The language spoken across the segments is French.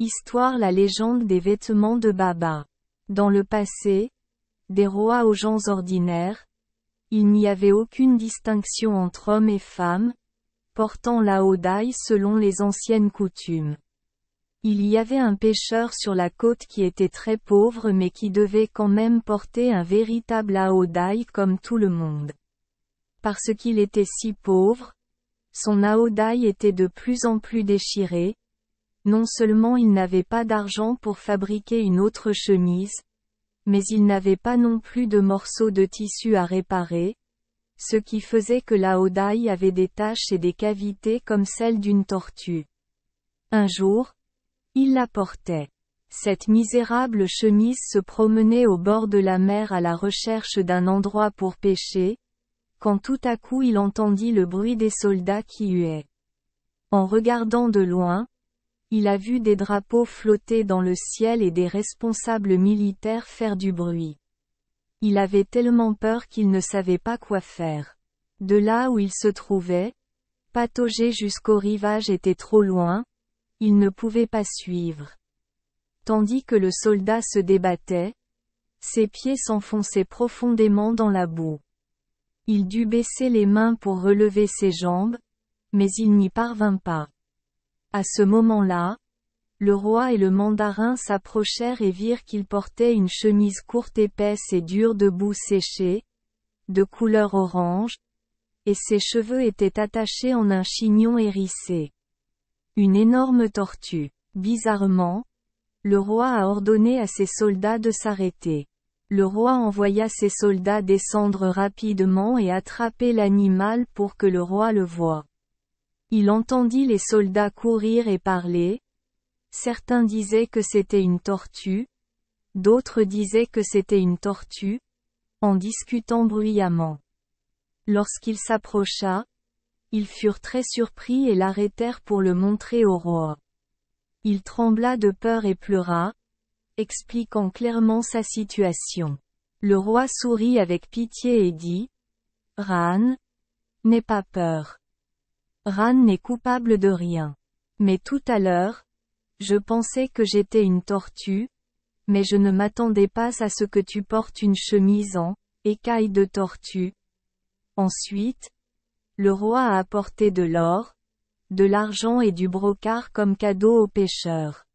Histoire. La légende des vêtements de Baba. Dans le passé, des rois aux gens ordinaires, il n'y avait aucune distinction entre hommes et femmes, portant la houdaille selon les anciennes coutumes. Il y avait un pêcheur sur la côte qui était très pauvre mais qui devait quand même porter un véritable houdaille comme tout le monde. Parce qu'il était si pauvre, son houdaille était de plus en plus déchiré. Non seulement il n'avait pas d'argent pour fabriquer une autre chemise, mais il n'avait pas non plus de morceaux de tissu à réparer, ce qui faisait que la houdaille avait des taches et des cavités comme celles d'une tortue. Un jour, il la portait. Cette misérable chemise se promenait au bord de la mer à la recherche d'un endroit pour pêcher, quand tout à coup il entendit le bruit des soldats qui huaient. En regardant de loin, il a vu des drapeaux flotter dans le ciel et des responsables militaires faire du bruit. Il avait tellement peur qu'il ne savait pas quoi faire. De là où il se trouvait, patauger jusqu'au rivage était trop loin, il ne pouvait pas suivre. Tandis que le soldat se débattait, ses pieds s'enfonçaient profondément dans la boue. Il dut baisser les mains pour relever ses jambes, mais il n'y parvint pas. À ce moment-là, le roi et le mandarin s'approchèrent et virent qu'il portait une chemise courte épaisse et dure de boue séchée, de couleur orange, et ses cheveux étaient attachés en un chignon hérissé. Une énorme tortue. Bizarrement, le roi a ordonné à ses soldats de s'arrêter. Le roi envoya ses soldats descendre rapidement et attraper l'animal pour que le roi le voie. Il entendit les soldats courir et parler. Certains disaient que c'était une tortue, d'autres disaient que c'était une tortue, en discutant bruyamment. Lorsqu'il s'approcha, ils furent très surpris et l'arrêtèrent pour le montrer au roi. Il trembla de peur et pleura, expliquant clairement sa situation. Le roi sourit avec pitié et dit, « Ran, n'aie pas peur. Ran n'est coupable de rien. Mais tout à l'heure, je pensais que j'étais une tortue, mais je ne m'attendais pas à ce que tu portes une chemise en écailles de tortue. » Ensuite, le roi a apporté de l'or, de l'argent et du brocart comme cadeau aux pêcheurs.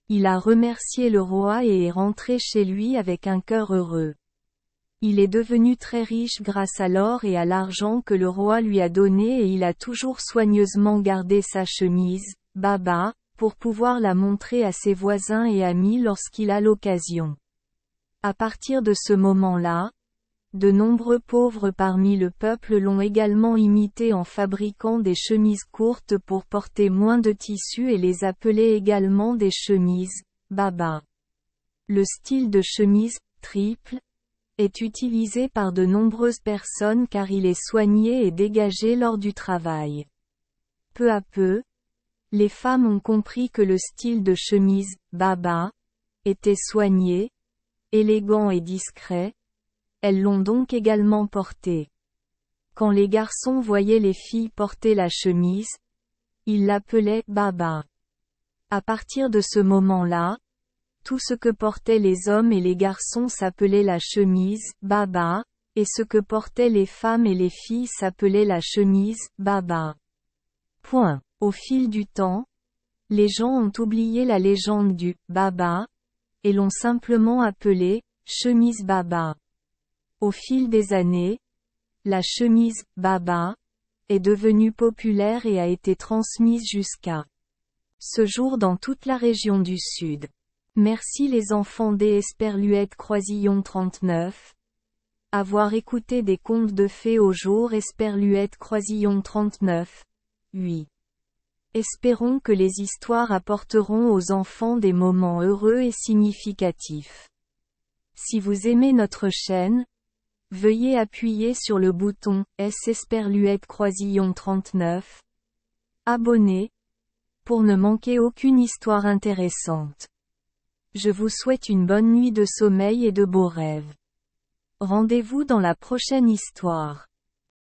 Il a remercié le roi et est rentré chez lui avec un cœur heureux. Il est devenu très riche grâce à l'or et à l'argent que le roi lui a donné et il a toujours soigneusement gardé sa chemise, Baba, pour pouvoir la montrer à ses voisins et amis lorsqu'il a l'occasion. À partir de ce moment-là, de nombreux pauvres parmi le peuple l'ont également imité en fabriquant des chemises courtes pour porter moins de tissu et les appelaient également des chemises, Baba. Le style de chemise, triple, est utilisé par de nombreuses personnes car il est soigné et dégagé lors du travail. Peu à peu, les femmes ont compris que le style de chemise, Baba, était soigné, élégant et discret, elles l'ont donc également porté. Quand les garçons voyaient les filles porter la chemise, ils l'appelaient Baba. À partir de ce moment-là, tout ce que portaient les hommes et les garçons s'appelait la chemise, Baba, et ce que portaient les femmes et les filles s'appelait la chemise, Baba. Point. Au fil du temps, les gens ont oublié la légende du Baba, et l'ont simplement appelé chemise Baba. Au fil des années, la chemise Baba est devenue populaire et a été transmise jusqu'à ce jour dans toute la région du Sud. Merci les enfants des Esperluette Croisillon 39. Avoir écouté des contes de fées au jour Esperluette Croisillon 39. 8. Espérons que les histoires apporteront aux enfants des moments heureux et significatifs. Si vous aimez notre chaîne, veuillez appuyer sur le bouton S Esperluette Croisillon 39. Abonner, pour ne manquer aucune histoire intéressante. Je vous souhaite une bonne nuit de sommeil et de beaux rêves. Rendez-vous dans la prochaine histoire.